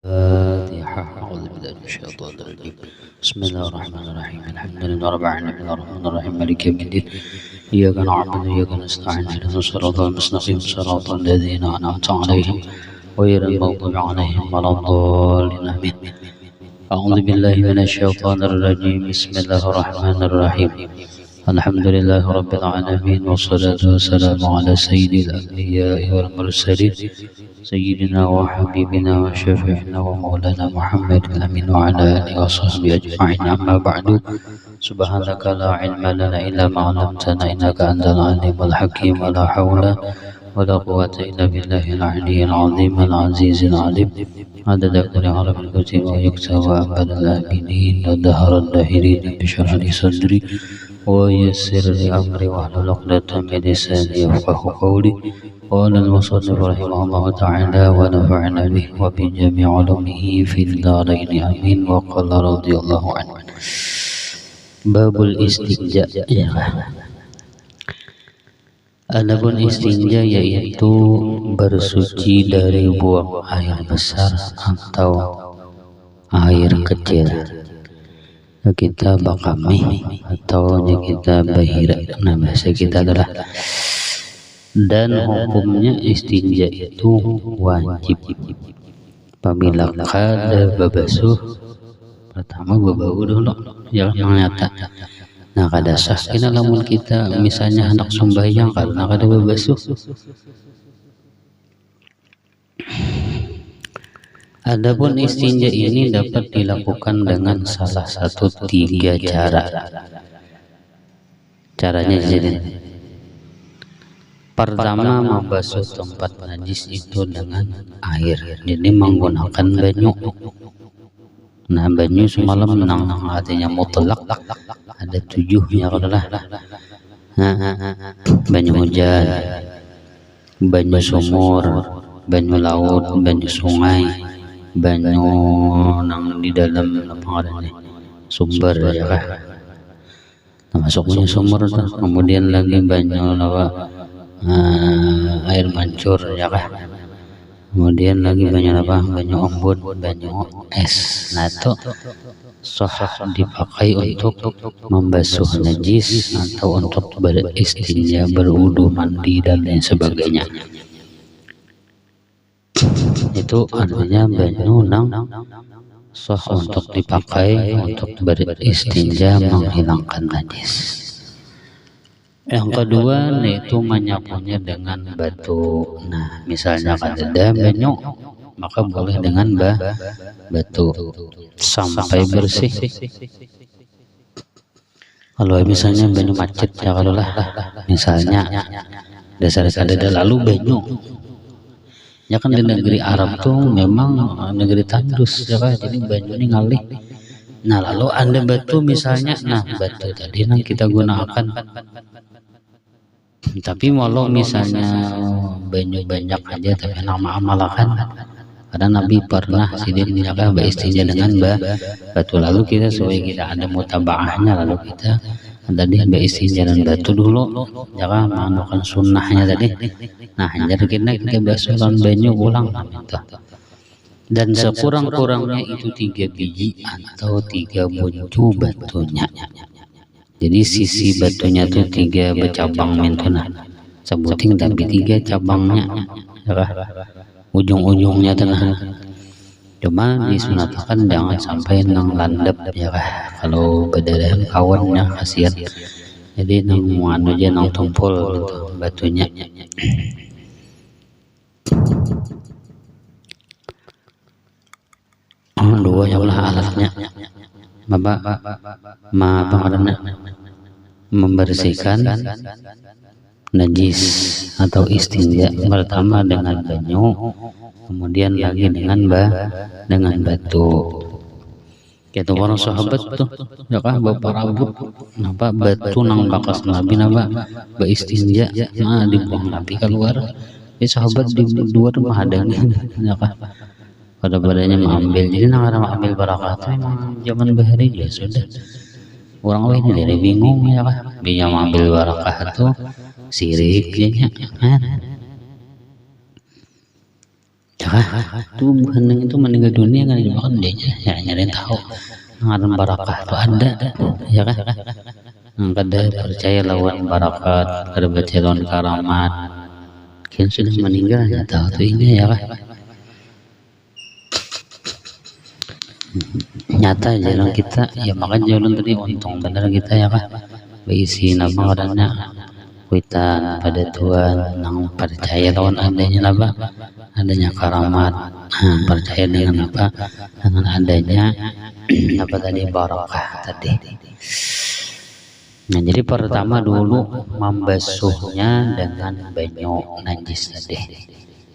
الفاتحة. أعوذ بالله من الشيطان الرجيم. بسم الله الرحمن الرحيم. الحمد لله رب العالمين الرحمن الرحيم مالك يوم الدين. إياك نعبد وإياك نستعين اهدنا الصراط المستقيم صراط الذين أنعمت عليهم غير المغضوب عليهم ولا الضالين آمين. أعوذ بالله من الشيطان الرجيم. بسم الله الرحمن الرحيم. الحمد لله رب العالمين والصلاة والسلام على سيد الأنبياء والمرسلين سيدنا وحبيبنا وشفيعنا ومولانا محمد الأمين وعلى آله وصحبه أجمعين. أما بعد، سبحانك لا علم لنا إلا ما علمتنا إنك أنت العليم الحكيم. ولا حول ولا قوة إلا بالله العلي العظيم العزيز العليم. عدد كل عرب الكتب ويكتب وأبد الآمنين ودهر الداهرين. بشرح لي صدري ويسر لي أمري واحلل عقدة من لساني يفقهوا قولي. قال المصنف رحمه الله تعالى ونفعنا به وبجميع علومه في الدارين آمين. وقال رضي الله عنه babul istinja. Adapun istinja yaitu bersuci dari buang air besar atau air kecil. Kita bakami atau kita bahira, nah bahasa kita adalah. Dan hukumnya istinja itu wajib apabila kada babasuh. Pertama babau dulu, jangan nyata. Nah kada sah kena lamun kita misalnya hendak sembahyang karena kada babasuh. Adapun istinja ini dapat dilakukan dengan salah satu 3 cara. Caranya jadi: pertama, membasuh tempat najis itu dengan air, jadi menggunakan banyu. Nah banyu semalam nang artinya mutlak, ada 7-nya adalah banyu hujan, banyu sumur, banyu laut, banyu sungai, banyu nang di dalam sumber ya kah. Nah, masuknya sumur tuh. Kemudian lagi banyu air mancur ya kah. Kemudian lagi banyu banyu embun, banyu es. Nah itu sah dipakai untuk membasuh najis atau untuk beristinja, berwudu, mandi dan lain sebagainya. Itu artinya banyu nang sah untuk dipakai untuk beristinja, menghilangkan najis. Yang kedua yaitu menyapunya dengan batu. Nah misalnya kada banyu maka boleh dengan batu sampai bersih. Kalau misalnya banyu macet ya kalau lah misalnya dasar kada lalu banyu ya kan di negeri Arab tuh memang negeri tandus ya kan, jadi banyu ini ngalih. Nah lalu ada batu misalnya, nah batu tadi yang kita gunakan. Tapi walau misalnya banyak aja tapi nama amalakan, karena Nabi pernah sidin menjaga beristinja dengan batu. Lalu kita supaya kita ada mutabaahnya, lalu kita tadi beristinja dengan batu dulu, jangan melakukan sunnahnya tadi. Nah jadi kita basuhkan banyu ulang gitu. Dan sekurang-kurangnya itu 3 biji atau 3 buncu batunya. Jadi sisi batunya tuh 3 bercabang mentuna, sebuting tapi 3 cabangnya, ya, ujung-ujungnya tenang. Cuma disunatkan jangan sampai nang landep ya kah. Kalau berdarah kawannya kasihan. Jadi nang anu aja nang tumpul gitu batunya. Dua ya lah alatnya. Bapak membersihkan najis atau istinja pertama dengan banyu, kemudian lagi dengan batu. Kita orang sahabat tuh ya kah bapak rambut napa batu nang bakas Nabi napa beristinja nah dibuang Nabi keluar. Sahabat di luar mah ada ya kah. Pada-padanya mengambil, jadi nang ada mengambil barakah itu memang zaman bahari ya sudah. Orang lain dari bingung ya kah, dia mengambil barakah itu sirik ya kan. kah tuh hening itu meninggal dunia kan dimakan dia ya nyariin tahu ngaran barakah itu ada ya kan kada percaya lawan barakat kada percaya lawan karamat kan sudah meninggal ya tahu tuh ini ya kan nyata jalan kita ya makanya jalan tadi untung bener kita ya kan berisi nama karena kuitan pada Tuhan nang percaya lawan adanya apa adanya karamat percaya dengan apa dengan adanya apa tadi barakah tadi. Nah jadi pertama dulu membasuhnya dengan banyu najis tadi.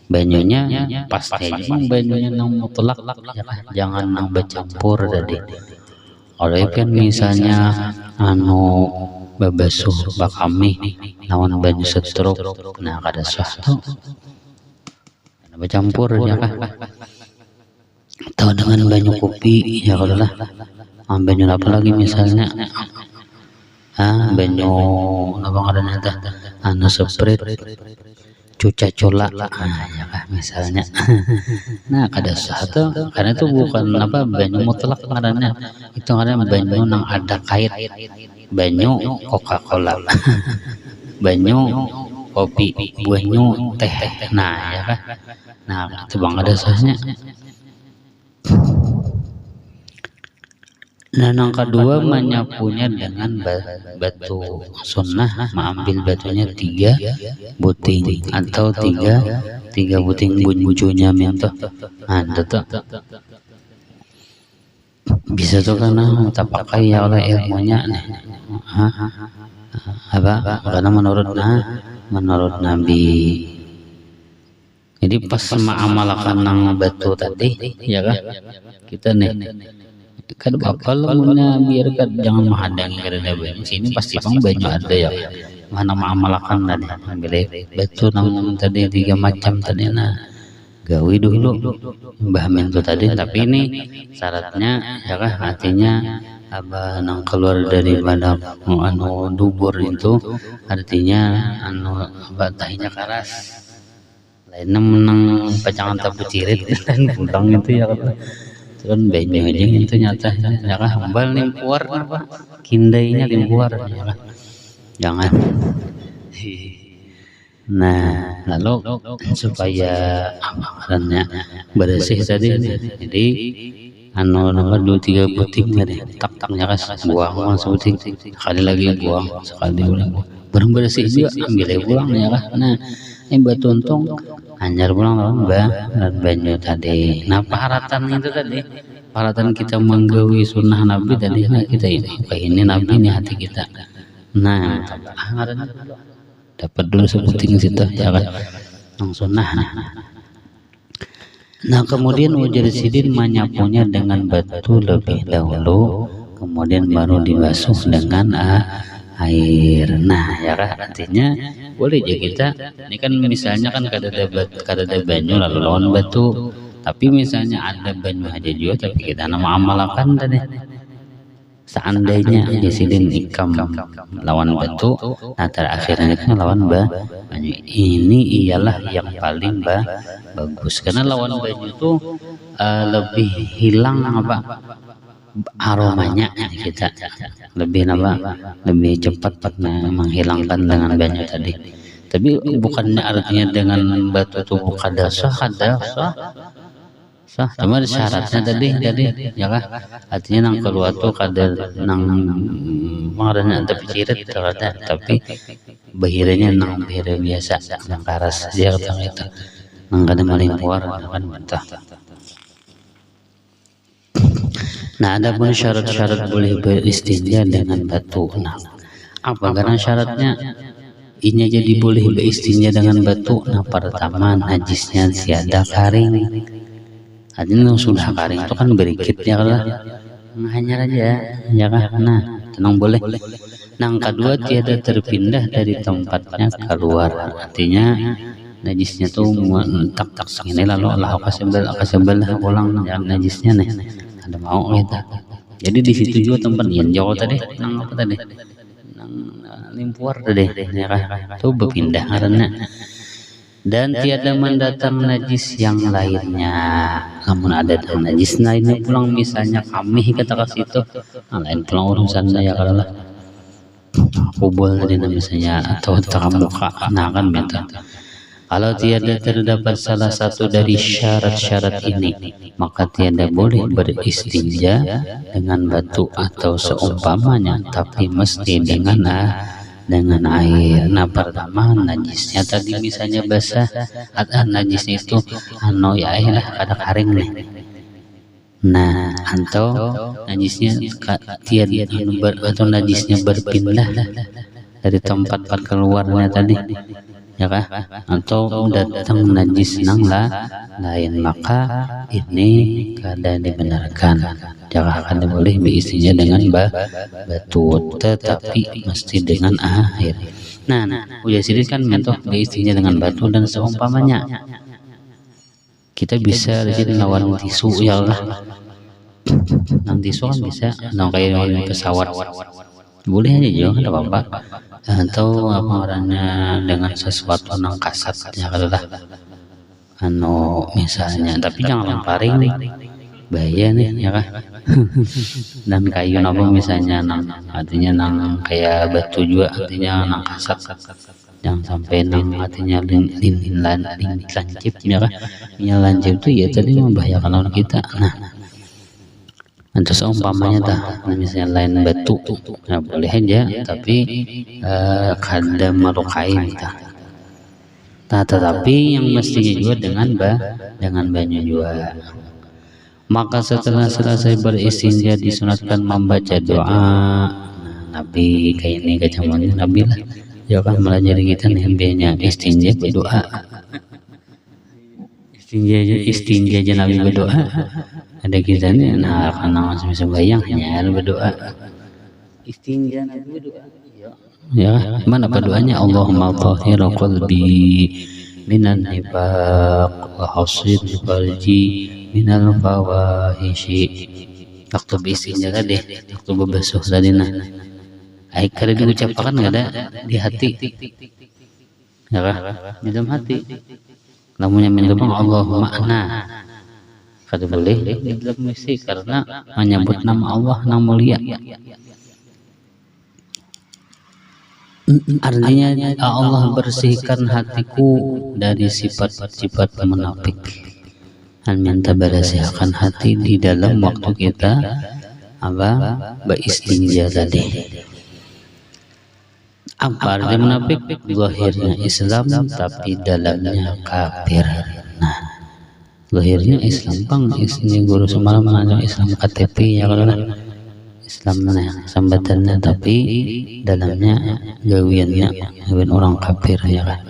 Banyunya pasti memang banyunya nang mutlak ya, jangan nang bercampur tadi. Oleh kan misalnya babasuh bakami lawan banyu setruk nah kada sah tuh bercampur ya kan atau dengan banyu kopi ya kalau lah banyu apa lagi misalnya banyu apa ngarana teh seprit cuca cola ya kan misalnya nah kada sah tuh karena itu bukan apa banyu mutlak ngarana itu ngarana banyu nang ada kait banyu Coca-Cola banyu kopi banyu teh nah ya kan nah itu bang ada sahnya. Nah yang kedua menyapunya dengan batu sunnah mengambil batunya 3 buting atau 3 buting buncunya minta ada tuh bisa tuh karena tak pakai ya oleh ilmunya nih apa karena menurut Nabi jadi pas mengamalkan nang batu tadi ya kan kita nih kan bakal biarkan jangan menghadangi karena banyu sini pasti bang banyu ada ya mana mengamalkan tadi ambil batu nang tadi 3 macam tadi nah gawi dulu Mbah Min itu tadi tapi ini syaratnya ya kan artinya apa nang keluar dari badak dubur itu artinya apa tahinya keras lainnya menang pacangan tabu cirit dan pulang itu ya kan terus banyu aja itu nyata ya kan hambal limpuar apa kindainya limpuar ya kan jangan. Nah lalu supaya amalannya bersih tadi jadi nomor 2-3 buting tadi tak-taknya kas buang sebuting sekali lagi buang sekali ulang barang bersih juga ambil pulang ya kan nah ini batu untung anjar pulang lawan banyu tadi. Nah peralatan itu tadi peralatan kita menggawi sunnah Nabi tadi nah kita ini Nabi ini hati kita nah dapat dulu sebuting situ ya kan yang sunnah. Nah kemudian wajar sidin menyapunya dengan batu lebih dahulu kemudian baru dibasuh dengan air. Nah ya kan artinya boleh aja kita ini kan misalnya kan kada ada banyu lalu lawan batu tapi misalnya ada banyu aja juga tapi kita nama amalkan tadi seandainya jasidin ikam lawan batu nah terakhirnya kan lawan banyu ini ialah yang paling bagus karena lawan banyu itu lebih hilang apa aromanya kita lebih cepat menghilangkan dengan banyu tadi tapi bukannya artinya dengan batu itu kada sah cuma syaratnya tadi ya kan artinya nang keluar tuh kada nang mengarana tapi cirit kada tapi bahiranya nang bahira biasa yang karas dia kata itu nang kada malimpur kan mentah. Nah ada pun syarat-syarat boleh beristinja dengan batu. Nah apa karena syaratnya ini jadi boleh beristinja dengan batu. Nah pertama najisnya tiada kering. Artinya sudah kering itu kan berikit ya kalau hanya aja ya kan. Nah tenang boleh. Yang kedua tiada terpindah dari tempatnya keluar. Artinya najisnya tuh tak ini lalu Allah kasih ulang yang najisnya nih ada mau kita. Jadi di situ juga tempat yang jauh tadi nang apa tadi nang limpuar tadi ya kan tuh berpindah karena dan tiada mendatang najis yang lainnya. Namun ada najis lainnya pulang, misalnya kami kata kasih itu, lain pulang urusannya ya kalau lah kubul tadi misalnya atau muka, nah kan minta. Kalau tiada terdapat salah satu dari syarat-syarat ini, maka tiada boleh beristinja dengan batu atau seumpamanya, tapi mesti dengan air. Nah, pertama najisnya tadi misalnya basah, atau najisnya itu ya lah kada kering nih. Nah, atau najisnya tiada atau najisnya berpindah dari tempat keluarnya tadi, ya kah? Atau datang najis nang lain, maka ini kada dibenarkan. Jangan kada boleh beristinja dengan batu, tetapi mesti dengan air. Nah, udah sini kan mentoh beristinja dengan batu dan seumpamanya. Kita bisa di sini lawan tisu ya lah. Nang tisu kan bisa, nang kayak pesawat. Boleh aja juga, ada apa-apa. Atau apa orangnya dengan sesuatu nang kasat ya kalau lah. Misalnya, tapi jangan lemparing nih. Bahaya nih ya kan. Dan kayu apa misalnya nang artinya nang kayak batu juga, artinya nang kasat. Jangan sampai nang artinya lancip ya kan. Yang lancip itu ya tadi membahayakan lawan kita. Nah, untuk seumpamanya misalnya lain batu, nah boleh aja, tapi kada melukai kita. Nah, tetapi yang mestinya juga dengan banyu juga. Maka setelah selesai beristinja disunatkan membaca doa. Nabi kayak ini kecamannya Nabi lah. Ya kan melajari kita nih biasanya istinja berdoa. Istinja aja Nabi berdoa. Ada kita nih, nah karena masih bisa bayang hanya berdoa. Istinja Nabi berdoa. Ya, mana berdoanya? Allahumma tahhir qalbi minan nifaq wa hasir farji minal fawahishi. Waktu istinja tadi, waktu berbasuh tadi nah. Kada diucapkan kada di hati. Ya kah? Di dalam hati. Lamunnya mengebang Allahumma kada boleh di dalam misi karena menyebut nama Allah yang mulia. Artinya Allah bersihkan hatiku dari sifat-sifat munafik. Minta bersihkan hati di dalam waktu kita beristinja tadi. Apa arti munafik? Zahirnya Islam tapi dalamnya kafir. Nah, zahirnya Islam bang, isinya guru semalam mengajar Islam KTP ya kalau Islamnya sambatannya, tapi dalamnya gawian orang kafir ya kan.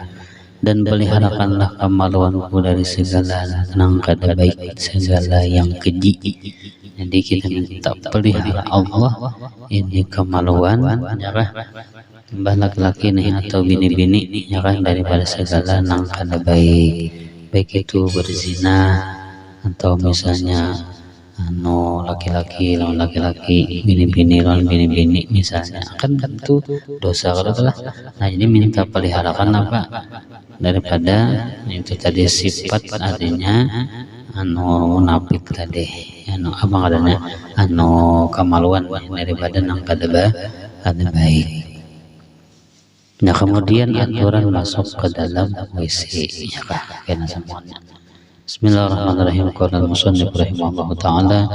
Dan peliharakanlah kemaluanku dari segala nang kada baik, segala yang keji. Jadi kita minta pelihara Allah ini kemaluan ya kan, mbah laki-laki nih atau bini-bini ya kan, daripada segala nang kada baik, baik itu berzina atau misalnya laki-laki lawan laki-laki, bini-bini lawan bini-bini misalnya, kan itu dosa kalau lah. Nah, jadi minta peliharakan apa daripada itu tadi sifat artinya munafik tadi, apa adanya kemaluan daripada nang kada baik. Nah, kemudian aturan masuk ke dalam WC ya kah, kena semuanya. Bismillahirrahmanirrahim. Qala al-musannif rahimahullahu ta'ala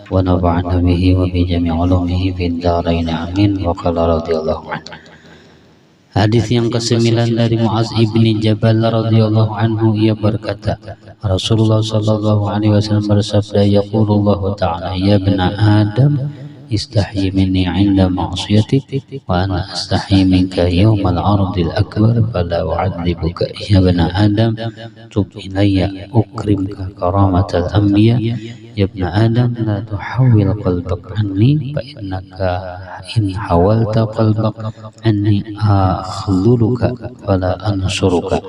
wa nafa'ana bihi wa bi jami' ulumihi fid dharain amin. Wa qala radhiyallahu anhu. Hadis yang ke-9 dari Mu'adz ibni Jabal radhiyallahu anhu, ia berkata, Rasulullah sallallahu alaihi wasallam bersabda, yaqulullahu ta'ala, ya ibna Adam istahyi minni 'inda ma'siyatik wa ana astahyi minka yawmal 'ardil akbar fala u'adzibuka ya ibna Adam tub ilayya ukrimka karamatal anbiya ya ibna Adam la tuhawwil qalbak anni fa innaka in hawalta qalbak anni akhdhuluka fala ansuruka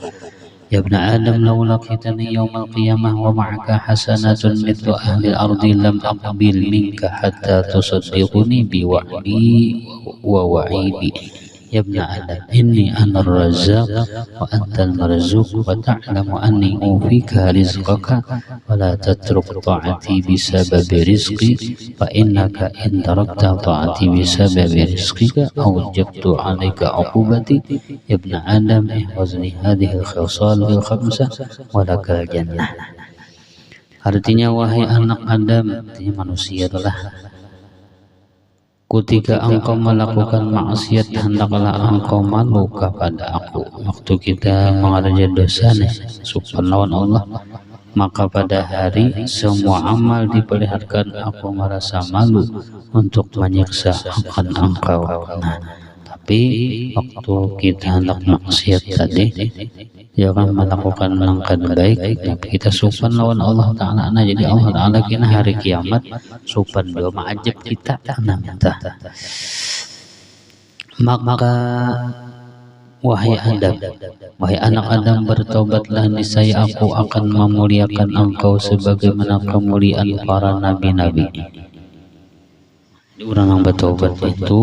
ya ibna Adam law laqitani yawmal qiyamah wa ma'aka hasanatun mithlu ahli al-ardi lam aqbil minka hatta tusaddiquni bi wa'di wa wa'idi ya ibna Adam, inni anar razzaq wa antal marzuq wa ta'lamu anni ufika rizqaka wa la tatruk ta'ati bisababi rizqi fa innaka in tarakta ta'ati bisababi rizqika awjabtu 'alaika 'uqubati ya ibna Adam ihfazni hadhihi al-khisal al-khamsah wa lakal jannah. Artinya wahai anak Adam, artinya manusia adalah ketika engkau melakukan maksiat hendaklah engkau malu kepada aku. Waktu kita mengerjakan dosa nih sumpah lawan Allah, maka pada hari semua amal diperlihatkan aku merasa malu untuk menyiksa akan engkau. Nah, tapi waktu kita hendak maksiat tadi jangan melakukan langkah baik, tapi kita sumpah lawan Allah Ta'ala. Nah, jadi Allah Ta'ala kena hari kiamat sumpah doa ma'ajab kita minta. Maka wahai Adam, wahai anak Adam, bertobatlah, niscaya aku akan memuliakan engkau sebagaimana kemuliaan para nabi-nabi. Orang yang bertobat itu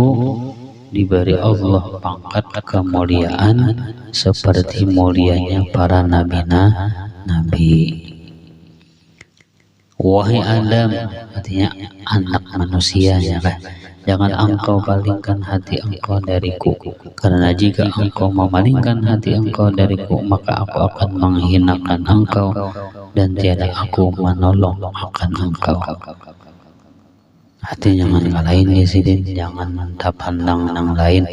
diberi Allah pangkat kemuliaan seperti mulianya para nabi. Wahai Adam, artinya anak manusia, ya kan? Jangan engkau palingkan hati engkau dariku, karena jika engkau memalingkan hati engkau dariku, maka aku akan menghinakan engkau dan tiada aku menolong akan engkau. Hati jangan ngalahin ya sidin, jangan mantap pandang nang lain,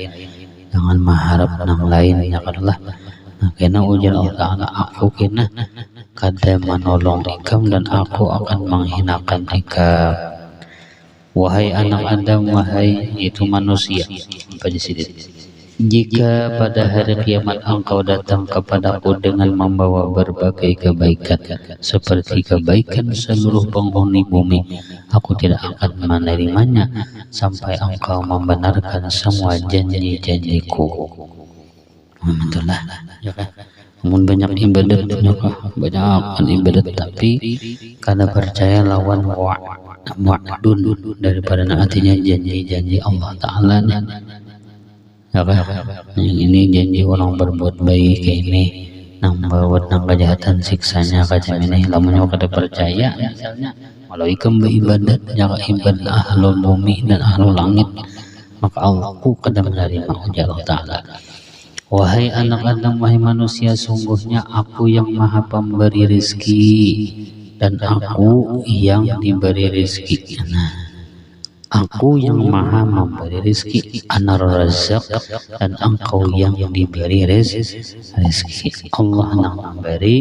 jangan mengharap nang lain, ya karena nah kena ujar Allah Ta'ala, aku kena kada menolong ikam dan aku akan menghinakan ikam. Wahai anak Adam, wahai itu manusia, apa di sini? Jika pada hari kiamat engkau datang kepadaku dengan membawa berbagai kebaikan seperti kebaikan seluruh penghuni bumi, aku tidak akan menerimanya sampai engkau membenarkan semua janji-janjiku. Alhamdulillah, ya kan? Namun banyak ibadat, banyak ibadat, tapi karena percaya lawan wa'dun daripada artinya janji-janji Allah Ta'ala. Ya kan? Yang ini janji orang berbuat baik kayak ini, nang buat nang kejahatan siksanya macam ini. Lamunnya kada percaya, misalnya kalau ikam beribadat jaga ibadah ahlul bumi dan ahlul langit, maka Allahku kada menerima ujar Allah Ta'ala. Wahai anak Adam, wahai manusia, sungguhnya aku yang maha pemberi rezeki dan aku yang diberi rezeki. Nah, aku yang maha memberi rezeki, anar razzaq, dan engkau yang diberi rezeki. Allah yang memberi,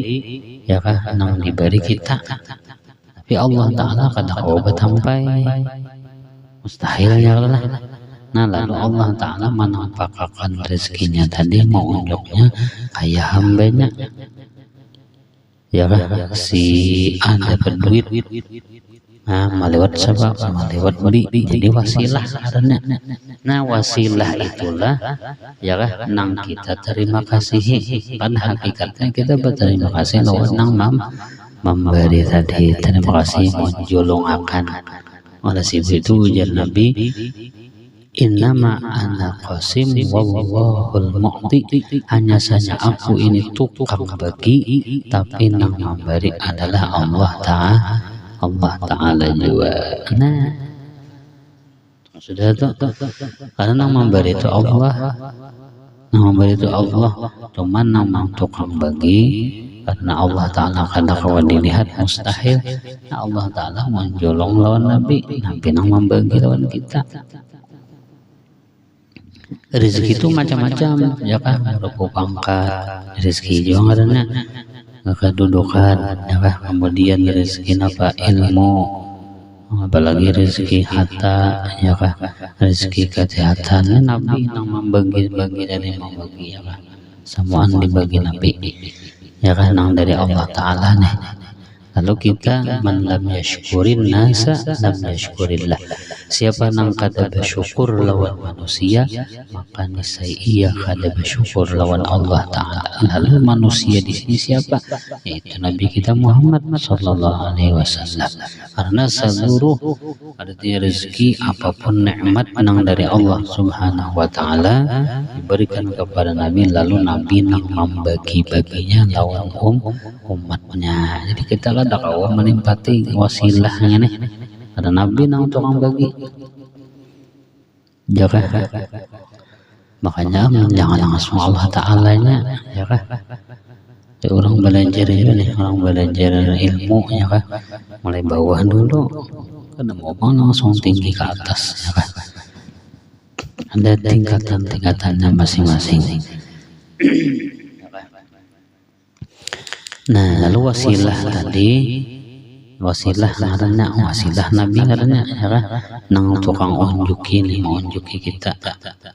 ya kan, yang diberi kita. Tapi Allah Ta'ala kada obat sampai mustahil, ya lah. Nah, lalu Allah Ta'ala menampakkan rezekinya tadi mau unjuknya kayak hambanya, ya kan, si ada berduit, nah melewat sebab, melewat beli, jadi wasilah karena. Nah, wasilah itulah, ya kan, nang kita terima kasih. Pada hakikatnya kita berterima kasih lawan nang memberi tadi. Terima kasih menjolong akan. Oleh sebab itu ujar Nabi, innama ana qasim wallahul mu'ti, hanya saja aku ini tukang bagi, tapi nang memberi adalah Allah Ta'ala juga. Nah, sudah tuh, karena nang memberi itu Allah, cuman nang tukang bagi, karena Allah Ta'ala kada kawan dilihat mustahil. Nah, Allah Ta'ala menjolong lawan Nabi nang membagi lawan kita. Rezeki itu macam-macam, ya kan, berupa pangkat, rezeki juga karena kedudukan, ya kan, kemudian rezeki apa, ilmu, apalagi rezeki harta, ya kan, rezeki kesehatan. Nabi yang membagi-bagi dari membagi, ya kan, semuaan dibagi Nabi, ya kan, yang dari Allah Ta'ala nih. Lalu kita man lam yashkurin nasa lam yashkurillah, siapa nang kada bersyukur lawan manusia, maka niscaya ia kada bersyukur lawan Allah Ta'ala. Lalu manusia di sini siapa? Yaitu Nabi kita Muhammad Sallallahu Alaihi Wasallam. Karena seluruh artinya rezeki apapun nikmat nang dari Allah Subhanahu Wa Ta'ala diberikan kepada Nabi, lalu Nabi nang membagi-baginya lawan umatnya. Jadi kita kada kawa menimpati wasilahnya nih. Ada Nabi nang tukang bagi, jaga. Makanya jangan langsung Allah Ta'ala-nya, ya kah? Orang belajar ini nih, orang belajar ilmu, ya kah? Mulai bawah dulu, kada mau langsung tinggi ke atas, ya kah? Ada tingkatan-tingkatannya masing-masing. Nah, lalu wasilah tadi, wasilah karena wasilah Nabi karena ya kan nang tukang unjuki nih, mau unjuki kita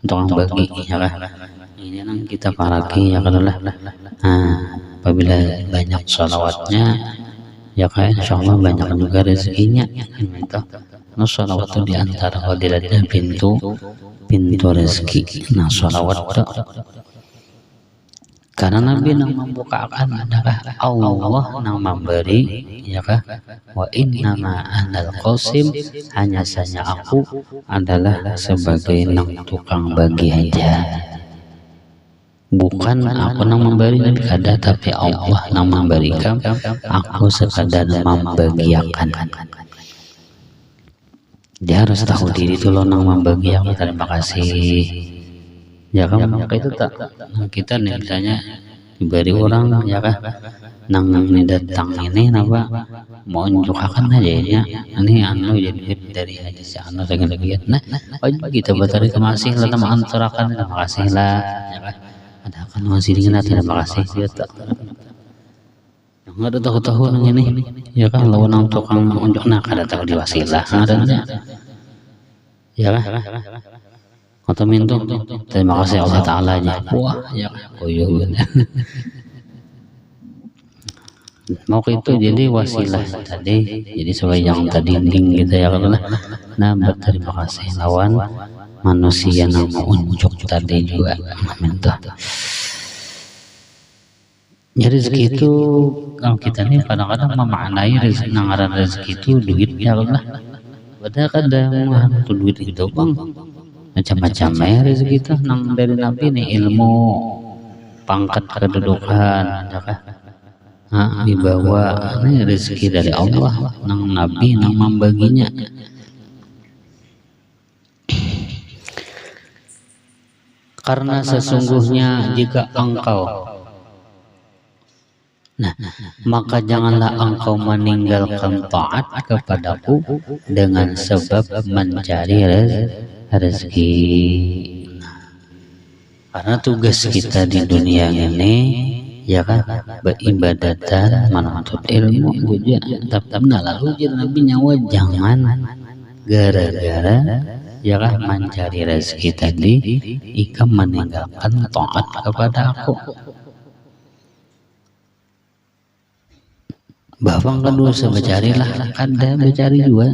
tukang bagi ya kan ini nang kita paraki ya kan lah. Apabila banyak sholawatnya ya kan insyaallah banyak juga rezekinya gitu. Nah sholawat itu diantara fadilatnya pintu rezeki. Nah sholawat itu karena Nabi nang membukakan adakah Allah nang memberi ya kah wa innama anal qasim, hanya saja aku adalah sebagai nang tukang bagi aja, bukan aku nang memberi Nabi kada, tapi Allah nang memberikan, aku sekadar membagiakan. Dia harus tahu diri tuh lo nang membagiakan. Terima kasih ya kan, maka itu tak kita nih misalnya diberi orang ya kan nang datang ini apa mau unjukakan aja ya ini anu jadi dari hadis anu saya lihat. Nah kita berterima kasih lah sama antarakan, terima kasih lah ya kan, ada akan masih dengan terima kasih ya tak nggak ada tahu-tahu nang ini ya kan lawan nang tukang unjuk nak ada tahu di wasilah adanya ya kan. Atau minta terima kasih Allah Ta'ala aja. Wah ya koyo mau itu jadi wasilah tadi, jadi sesuai yang tadi ding gitu ya kan. Nah berterima kasih lawan manusia yang unjuk tadi juga minta. Jadi rezeki itu kalau kita nih kadang-kadang memaknai rezeki nangaran rezeki itu duit ya kan. Padahal kadang tuh duit itu bang macam-macam ya rezeki itu nang dari Nabi nih, ilmu, pangkat, kedudukan, dibawa ini rezeki dari Allah nang Nabi nang membaginya. Karena sesungguhnya jika engkau maka janganlah engkau meninggalkan taat kepadaku dengan sebab mencari rezeki. Karena tugas kita di dunia ini ya kan beribadatan, menuntut ilmu juga. Tapi lalu Nabi nyawa jangan gara-gara ya kan mencari rezeki tadi ikam meninggalkan taat kepada aku. Bawang kedua sebecarilah kada becari juga.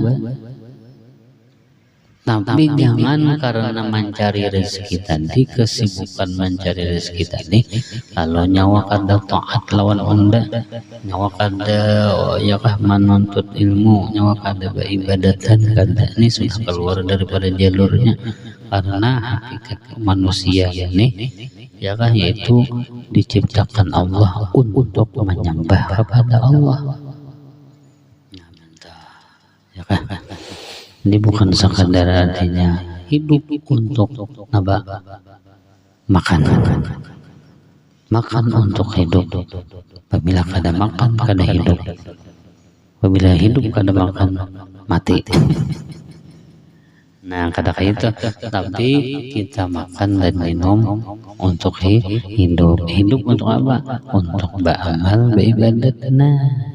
Tapi jangan karena mencari rezeki tadi, kesibukan mencari rezeki tadi, lalu nyawa kada taat lawan onda, nyawa kada ya kah menuntut ilmu, nyawa kada beribadatan, kada ini sudah keluar daripada jalurnya. Karena hakikat manusia ini ya kah yaitu diciptakan Allah untuk menyembah kepada Allah. Ya kah? Ini bukan sekadar artinya hidup untuk apa? Makan untuk hidup. Apabila kada makan kada hidup. Apabila hidup kada makan mati. Nah kada itu. Tapi kita makan dan minum untuk hidup. Hidup untuk apa? Untuk beramal, beribadat. Nah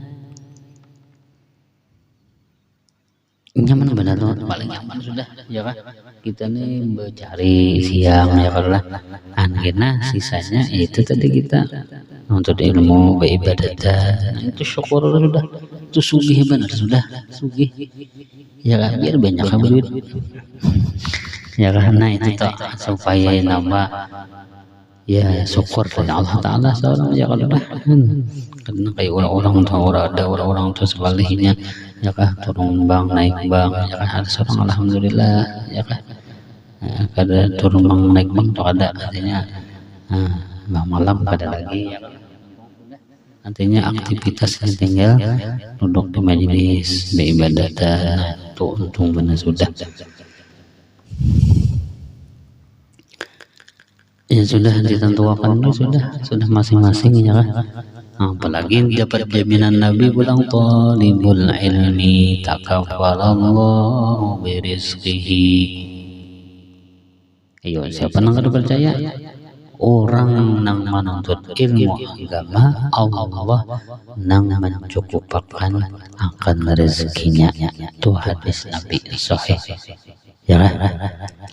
nyaman benar tuh, paling nyaman sudah ya kan kita nih mencari siang ya kan lah anggena sisanya itu tadi kita untuk ilmu beribadah, itu syukur sudah Itu sugih benar, sudah sugih ya kan, biar banyak duit ya karena itu tak supaya nambah ya syukur dari Allah Ta'ala seorang ya kalau karena kayak orang-orang tuh ada orang-orang tuh sebaliknya ya kan, turun bang naik bang ya kan, ada seorang alhamdulillah ya kan, kada turun bang naik bang tuh ada artinya bang malam kada lagi ya kan, artinya aktivitasnya tinggal duduk di majelis beribadatan itu untung benar sudah. Ya sudah ditentukan sudah masing-masing ya kan. Apalagi dapat jaminan Nabi bilang talibul ilmi takaffalallahu birizqihi. Ayo siapa yang kada percaya? Orang yang menuntut ilmu agama Allah yang mencukupkan akan rezekinya. Itu hadis Nabi sahih. Ya kan?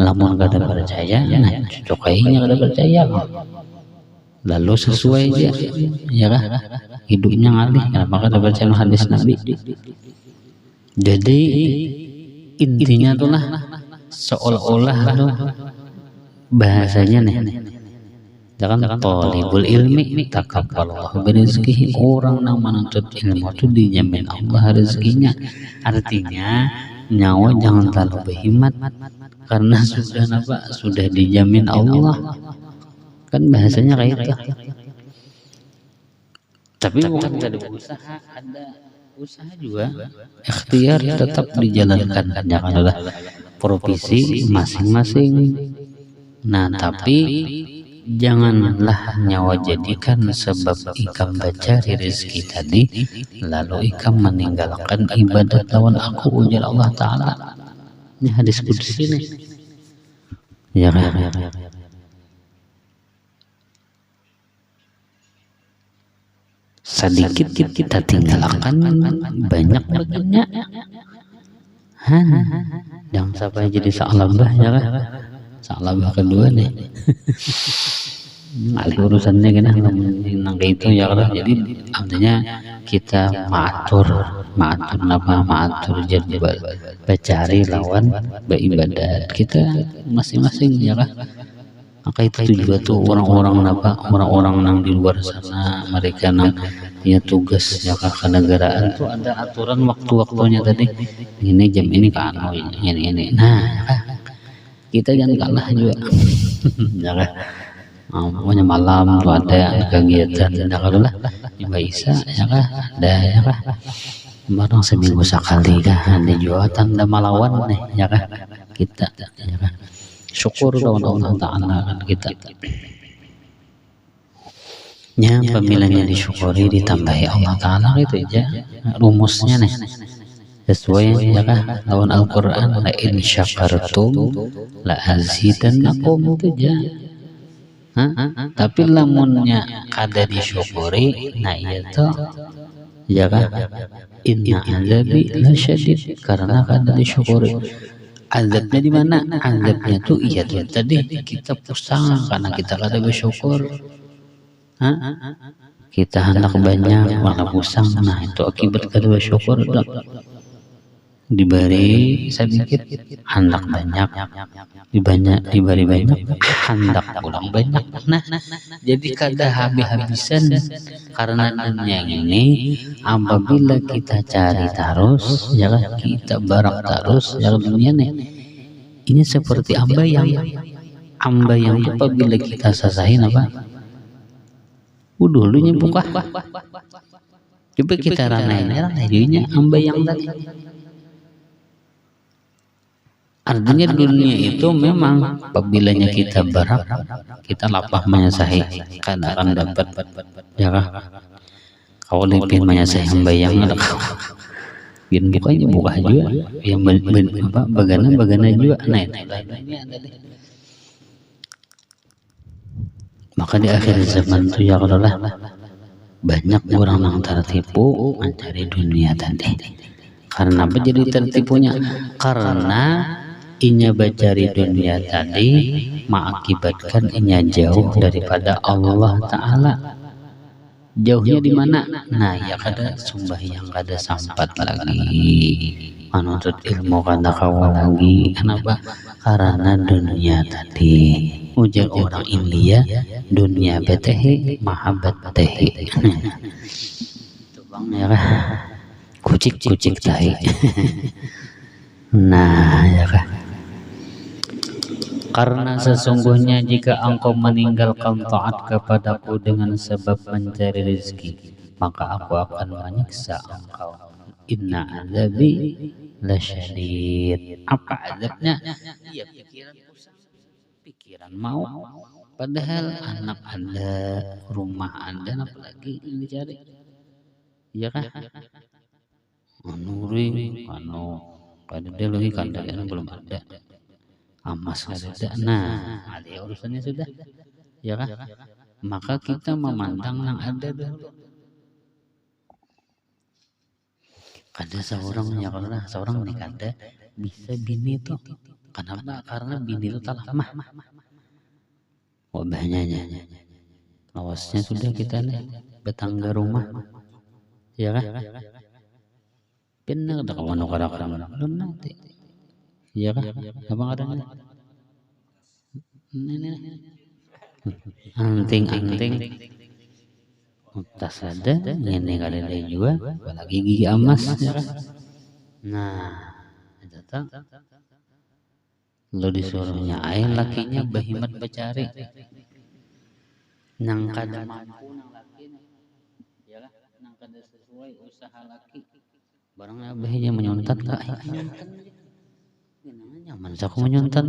Lamun kada percaya, nah cocoknya kada percaya. Lalu sesuai aja, ya kan? Hidupnya ngalih, kenapa kada percaya hadis Nabi? Jadi intinya tuh lah seolah-olah tuh bahasanya nih. Jangan talibul ilmi takaffalallahu birizqihi, orang yang menuntut ilmu itu dijamin Allah rezekinya. Artinya nyawa jangan terlalu berhemat karena sudah dijamin Allah. Kan bahasanya kayak itu. Tapi bukan ada usaha, ada usaha juga. Ikhtiar tetap dijalankan, jangan ada profesi masing-masing. Nah, tapi janganlah nyawa jadikan sebab ikam mencari rezeki tadi, lalu ikam meninggalkan ibadat lawan aku, ujar Allah Ta'ala. Ini hadis qudsi ini. Ya kan? Sedikit kita tinggalkan, banyak baginya. Jangan sampai jadi salabah ya kan? Salabah kedua nih. Alih urusannya kena nang itu ya kan. Jadi artinya kita maatur jadi bercari lawan beribadat kita masing-masing ya kan. Maka itu juga tuh orang-orang yang di luar sana, mereka yang punya tugas ya kenegaraan tuh ada aturan waktu-waktunya tadi. Ini jam ini kan ini. Nah, kita jangan kalah juga. Jangan. Pokoknya malam tuh ada kegiatan ya lah. Mbak Isa ya kah? Ada ya kah? Barang seminggu sekali kah? Ada juga tanda malawan nih ya kah? Kita ya kah? Syukur kepada Allah Ta'ala kan kita. Ya, pemilihannya disyukuri ditambahi Allah Ta'ala itu aja rumusnya nih. Sesuai ya kah lawan Al-Quran, la in syakartum la azidannakum itu aja. Tapi lamunnya kada disyukuri, nah itu ya kah inna azabi la syadid, karena kada disyukuri. Azabnya di mana? Azabnya tuh iya tuh tadi kita pusing karena kita kada bersyukur. Kita hendak banyak malah pusing. Nah itu akibat kada bersyukur. Diberi sedikit hendak banyak, diberi banyak hendak pulang banyak. Nah jadi kada habis-habisan karena dunia ini. Apabila kita cari terus ya kan, kita barang terus ya dunia nih, ini seperti ambayang itu apabila kita sasahin apa dulunya buka, coba kita ranain jadinya ambayang tadi. Artinya dunia itu memang apabila kita berat, kita lapah menyasahi, kan akan dapat ya kah? Kalau lebih menyasahi bayang ada kau, biar bukanya buka juga, yang bagana juga naik. Maka di akhir zaman itu ya kalau lah banyak orang yang tertipu mencari dunia tadi. Karena apa jadi tertipunya? Karena inya mencari dunia tadi mengakibatkan inya jauh daripada Allah Ta'ala. Jauhnya di mana? Nah, ya kada sembahyang kada sampat lagi. Menuntut ilmu kada kawa lagi. Kenapa? Karena dunia tadi. Ujar orang India, dunia betehi, mahabbat tehi. Itu bang ya kah? Kucik tahi. Nah, ya kah? Karena sesungguhnya jika engkau meninggalkan taat kepadaku dengan sebab mencari rezeki, maka aku akan menyiksa engkau. Inna azabi lasyadid. Apa azabnya? Iya, pikiran pusing, pikiran mau. Padahal anak Anda, rumah Anda, apalagi yang dicari. Iya kah? Nuri, kada ada lagi kandang belum ada. Amas kada ada. Nah, ada urusannya sudah. Ya kah? Maka kita memandang yang ada dulu. Kada seorang ya karena seorang nih kada bisa bini itu. Kenapa? Karena bini itu telah mah. Wabahnya. Awasnya sudah kita nih betangga rumah. Ya kah? Benar dah kawan kadang-kadang belum nanti. Iya kah? Abang ada nih. Anting. Tas ada, ini kada ada juga, apalagi gigi emas. Ya kah? Nah, itu tak. Lo disuruhnya air lakinya bahimat becari. Nang kada mampu nang laki, ya kah? Nang kada sesuai usaha laki. Barang abahnya menyuntat kak, nyaman saku menyuntat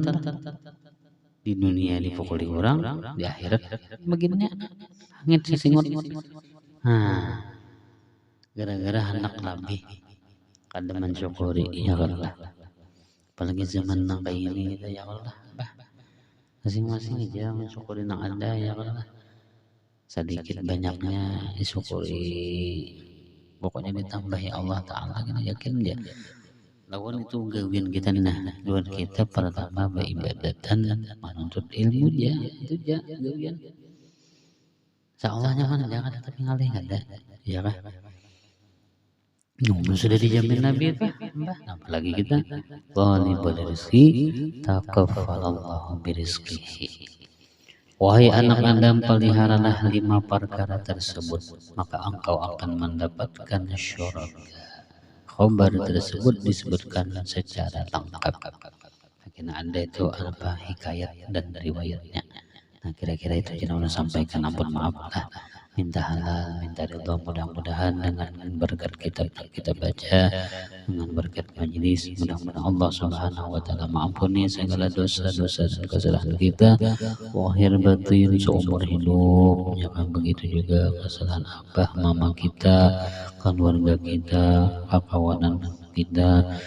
di dunia dipukuli orang, di akhirat begini angin sisingot. Nah, gara-gara anak lebih kada mensyukuri ya Allah. Apalagi zaman nang kayak ini kita ya Allah, bah masing-masing aja mensyukuri nang ada ya Allah. Sedikit banyaknya disyukuri. Pokoknya ditambah ya Allah Ta'ala, kita yakin dia lawan itu gawian kita. Nah, gawian kita pertama beribadatan menuntut ilmu dia itu aja gawian. Seolahnya kan jangan tapi ngalih ada ya kah? Sudah dijamin Nabi itu mbah, apalagi kita talibul rizqi takaffalallahu birizqihi. Wahai anak Adam, peliharalah 5 perkara tersebut, maka engkau akan mendapatkan syurga. Khabar tersebut disebutkan secara lengkap. Mungkin Anda itu apa hikayat dan riwayatnya. Nah, kira-kira itu jangan sampaikan, ampun maaf lah. Minta halal, minta ridho, mudah-mudahan dengan berkat kita baca, dengan berkat majelis, mudah-mudahan Allah Subhanahu wa taala mengampuni segala dosa-dosa dan kesalahan kita lahir batin seumur hidup. Jangan begitu juga kesalahan abah mama kita, keluarga kita, kawanan kita,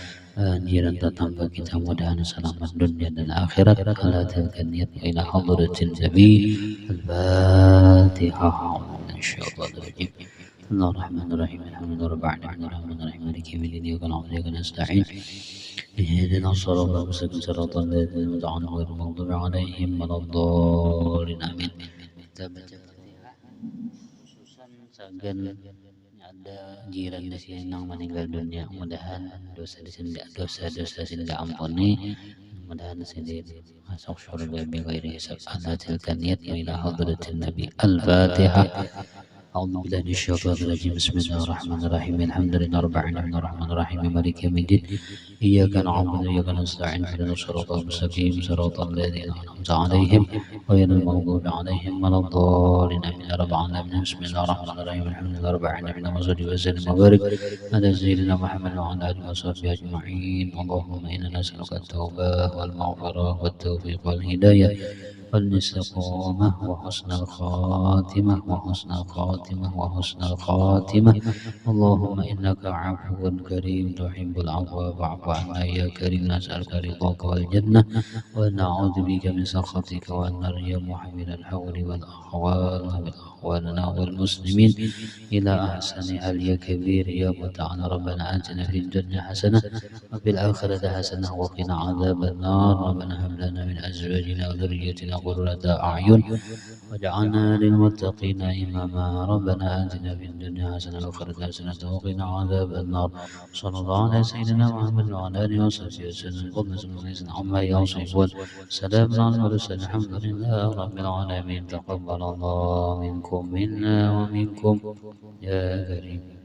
jiran tetangga kita, mudahan selamat dunia dan akhirat. Ala tilkan niyat ila hadratin nabi. Al-Fatihah. Insyaallah. Bismillahirrahmanirrahim. Alhamdulillahirabbil alamin. Maliki yaumiddin. Iyyaka na'budu wa iyyaka nasta'in. Ihdinas siratal mustaqim. Siratal ladzina an'amta 'alaihim ghairil maghdubi 'alaihim waladdallin. Amin. Kita baca Fatihah khususan sagan ada jiran di sini yang meninggal dunia, mudahan dosa-dosa sinda ampuni, mudahan sendiri masuk surga bighairi hisab. Ala tilka niyat ila hadratin nabi. Al-Fatihah. أعوذ بالله من الشيطان الرجيم. بسم الله الرحمن الرحيم. الحمد لله رب العالمين الرحمن الرحيم مالك يوم الدين. إياك نعبد وإياك نستعين اهدنا الصراط المستقيم صراط الذين أنعمت عليهم غير المغضوب عليهم ولا الضالين. آمين يا رب العالمين. بسم الله الرحمن الرحيم. الحمد لله رب العالمين وصل وسلم وبارك على سيدنا محمد وعلى آله وصحبه أجمعين. اللهم إنا نسألك التوبة والمغفرة والتوفيق والهداية والاستقامة وحسن الخاتمة اللهم إنك عفو كريم تحب العفو فاعف عنا يا كريم. نسألك رضاك والجنة ونعوذ بك من سخطك والنار يا محمد الحول والأحوال وأخواننا والمسلمين إلى أحسن حال يا كبير يا متعال. ربنا آتنا في الدنيا حسنة وفي الآخرة حسنة وقنا عذاب النار. ربنا هب لنا من أزواجنا وذريتنا قرة أعين واجعلنا للمتقين إماما. ربنا آتنا في الدنيا حسنة وفي الآخرة حسنة وقنا عذاب النار. صلى الله على سيدنا محمد وعلى آله وصحبه وسلم. قل عما يصفون. سلام على المرسلين. الحمد لله رب العالمين. تقبل الله منكم منا ومنكم يا كريم.